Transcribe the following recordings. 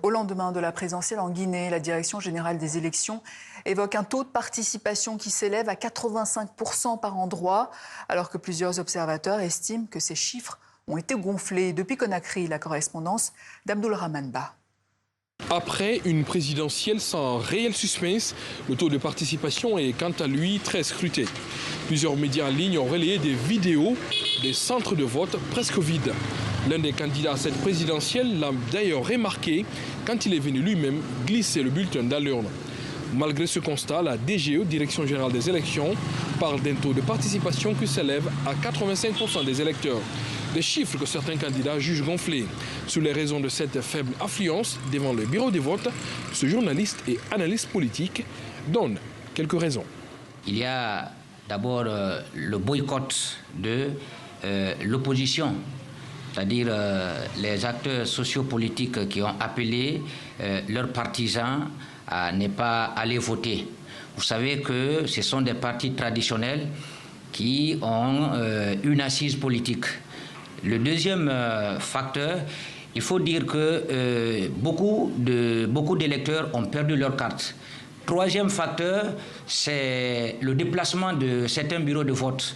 Au lendemain de la présidentielle en Guinée, la Direction générale des élections évoque un taux de participation qui s'élève à 85% par endroit, alors que plusieurs observateurs estiment que ces chiffres ont été gonflés. Depuis Conakry, la correspondance d'Abdoulrahman Ba. Après une présidentielle sans réel suspense, le taux de participation est quant à lui très scruté. Plusieurs médias en ligne ont relayé des vidéos des centres de vote presque vides. L'un des candidats à cette présidentielle l'a d'ailleurs remarqué quand il est venu lui-même glisser le bulletin dans l'urne. Malgré ce constat, la DGE, Direction générale des élections, parle d'un taux de participation qui s'élève à 85% des électeurs. Des chiffres que certains candidats jugent gonflés. Sur les raisons de cette faible affluence devant le bureau des votes, ce journaliste et analyste politique donne quelques raisons. Il y a d'abord le boycott de l'opposition, c'est-à-dire les acteurs sociopolitiques qui ont appelé leurs partisans à ne pas aller voter. Vous savez que ce sont des partis traditionnels qui ont une assise politique. Le deuxième facteur, il faut dire que beaucoup d'électeurs ont perdu leur carte. Troisième facteur, c'est le déplacement de certains bureaux de vote.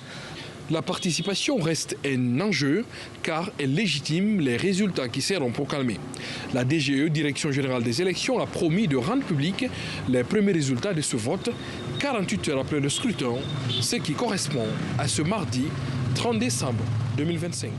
La participation reste un enjeu car elle légitime les résultats qui seront pour calmer. La DGE, Direction générale des élections, a promis de rendre public les premiers résultats de ce vote 48 heures après le scrutin, ce qui correspond à ce mardi 30 décembre 2025.